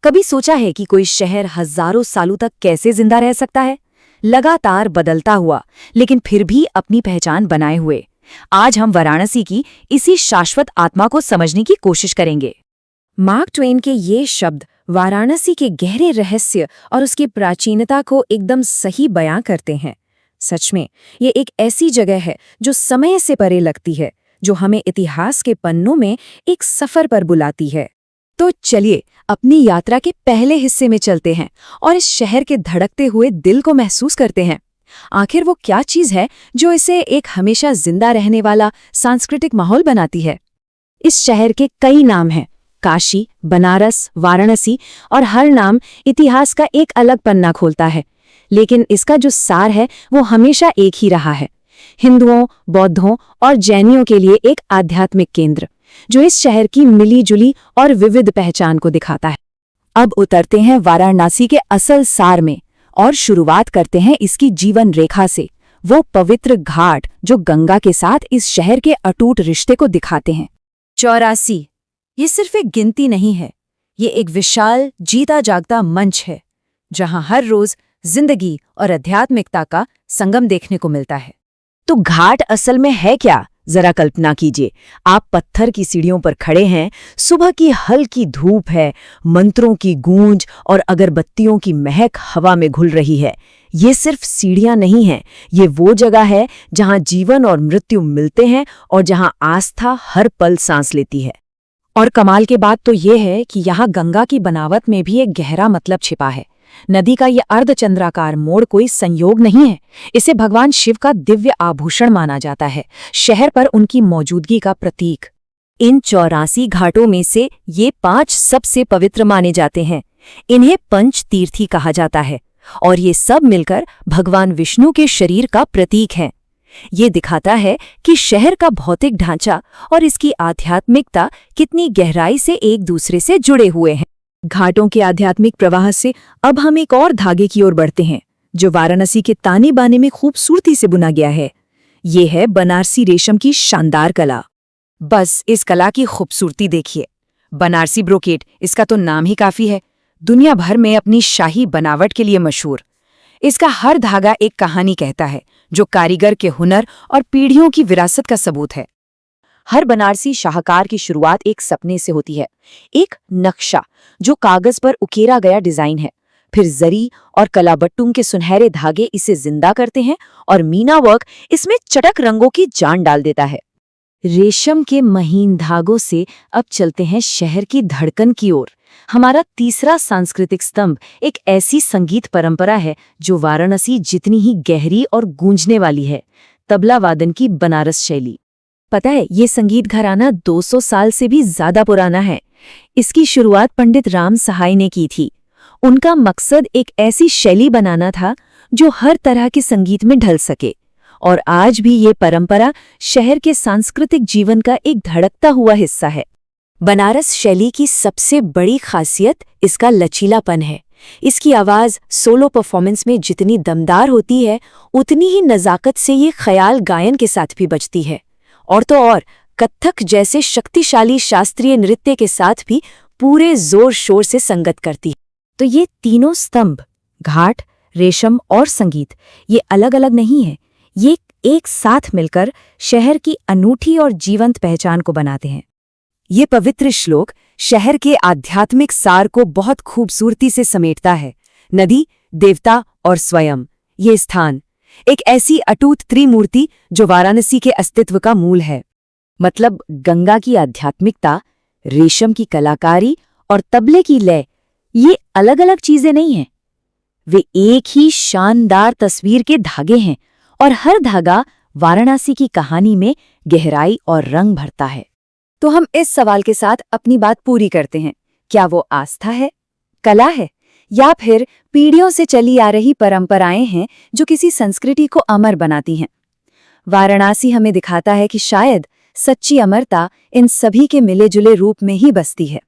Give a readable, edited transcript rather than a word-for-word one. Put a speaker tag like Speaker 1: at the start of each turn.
Speaker 1: कभी सोचा है कि कोई शहर हजारों सालों तक कैसे जिंदा रह सकता है, लगातार बदलता हुआ लेकिन फिर भी अपनी पहचान बनाए हुए। आज हम वाराणसी की इसी शाश्वत आत्मा को समझने की कोशिश करेंगे। मार्क ट्वेन के ये शब्द वाराणसी के गहरे रहस्य और उसकी प्राचीनता को एकदम सही बयां करते हैं। सच में ये एक ऐसी जगह है जो समय से परे लगती है, जो हमें इतिहास के पन्नों में एक सफर पर बुलाती है। तो चलिए अपनी यात्रा के पहले हिस्से में चलते हैं और इस शहर के धड़कते हुए दिल को महसूस करते हैं। आखिर वो क्या चीज है जो इसे एक हमेशा जिंदा रहने वाला सांस्कृतिक माहौल बनाती है। इस शहर के कई नाम हैं, काशी, बनारस, वाराणसी, और हर नाम इतिहास का एक अलग पन्ना खोलता है। लेकिन इसका जो सार है वो हमेशा एक ही रहा है, हिंदुओं, बौद्धों और जैनियों के लिए एक आध्यात्मिक केंद्र, जो इस शहर की मिली-जुली और विविध पहचान को दिखाता है। अब उतरते हैं वाराणसी के असल सार में और शुरुआत करते हैं इसकी जीवन रेखा से, वो पवित्र घाट जो गंगा के साथ इस शहर के अटूट रिश्ते को दिखाते हैं। 84 ये सिर्फ एक गिनती नहीं है, ये एक विशाल जीता जागता मंच है जहां हर रोज जिंदगी और आध्यात्मिकता का संगम देखने को मिलता है। तो घाट असल में है क्या, जरा कल्पना कीजिए। आप पत्थर की सीढ़ियों पर खड़े हैं, सुबह की हल्की धूप है, मंत्रों की गूंज और अगरबत्तियों की महक हवा में घुल रही है। ये सिर्फ सीढ़ियां नहीं हैं, ये वो जगह है जहां जीवन और मृत्यु मिलते हैं और जहां आस्था हर पल सांस लेती है। और कमाल की बात तो ये है कि यहाँ गंगा की बनावट में भी एक गहरा मतलब छिपा है। नदी का ये अर्धचंद्राकार मोड़ कोई संयोग नहीं है, इसे भगवान शिव का दिव्य आभूषण माना जाता है, शहर पर उनकी मौजूदगी का प्रतीक। इन 84 घाटों में से ये 5 सबसे पवित्र माने जाते हैं। इन्हें पंच तीर्थी कहा जाता है और ये सब मिलकर भगवान विष्णु के शरीर का प्रतीक हैं। ये दिखाता है कि शहर का भौतिक ढांचा और इसकी आध्यात्मिकता कितनी गहराई से एक दूसरे से जुड़े हुए हैं। घाटों के आध्यात्मिक प्रवाह से अब हम एक और धागे की ओर बढ़ते हैं, जो वाराणसी के ताने बाने में खूबसूरती से बुना गया है। ये है बनारसी रेशम की शानदार कला। बस इस कला की खूबसूरती देखिए। बनारसी ब्रोकेट, इसका तो नाम ही काफी है, दुनिया भर में अपनी शाही बनावट के लिए मशहूर। इसका हर धागा एक कहानी कहता है, जो कारीगर के हुनर और पीढ़ियों की विरासत का सबूत है। हर बनारसी शाहकार की शुरुआत एक सपने से होती है, एक नक्शा जो कागज पर उकेरा गया डिजाइन है। फिर जरी और कलाबट्टुम के सुनहरे धागे इसे जिंदा करते हैं और मीना वर्क इसमें चटक रंगों की जान डाल देता है। रेशम के महीन धागों से अब चलते हैं शहर की धड़कन की ओर। हमारा तीसरा सांस्कृतिक स्तंभ एक ऐसी संगीत परंपरा है जो वाराणसी जितनी ही गहरी और गूंजने वाली है, तबला वादन की बनारस शैली। पता है, ये संगीत घराना 200 साल से भी ज्यादा पुराना है। इसकी शुरुआत पंडित राम सहाय ने की थी। उनका मकसद एक ऐसी शैली बनाना था जो हर तरह के संगीत में ढल सके, और आज भी ये परंपरा शहर के सांस्कृतिक जीवन का एक धड़कता हुआ हिस्सा है। बनारस शैली की सबसे बड़ी खासियत इसका लचीलापन है। इसकी आवाज सोलो परफॉर्मेंस में जितनी दमदार होती है, उतनी ही नजाकत से ये ख्याल गायन के साथ भी बजती है। और तो और कत्थक जैसे शक्तिशाली शास्त्रीय नृत्य के साथ भी पूरे जोर शोर से संगत करती है। तो ये तीनों स्तंभ, घाट, रेशम और संगीत, ये अलग अलग नहीं है, ये एक साथ मिलकर शहर की अनूठी और जीवंत पहचान को बनाते हैं। ये पवित्र श्लोक शहर के आध्यात्मिक सार को बहुत खूबसूरती से समेटता है। नदी, देवता और स्वयं, ये स्थान एक ऐसी अटूट त्रिमूर्ति जो वाराणसी के अस्तित्व का मूल है। मतलब गंगा की आध्यात्मिकता, रेशम की कलाकारी और तबले की लय, ये अलग अलग चीजें नहीं हैं, वे एक ही शानदार तस्वीर के धागे हैं, और हर धागा वाराणसी की कहानी में गहराई और रंग भरता है। तो हम इस सवाल के साथ अपनी बात पूरी करते हैं, क्या वो आस्था है, कला है, या फिर पीढ़ियों से चली आ रही परंपराएं हैं जो किसी संस्कृति को अमर बनाती हैं? वाराणसी हमें दिखाता है कि शायद सच्ची अमरता इन सभी के मिले जुले रूप में ही बसती है।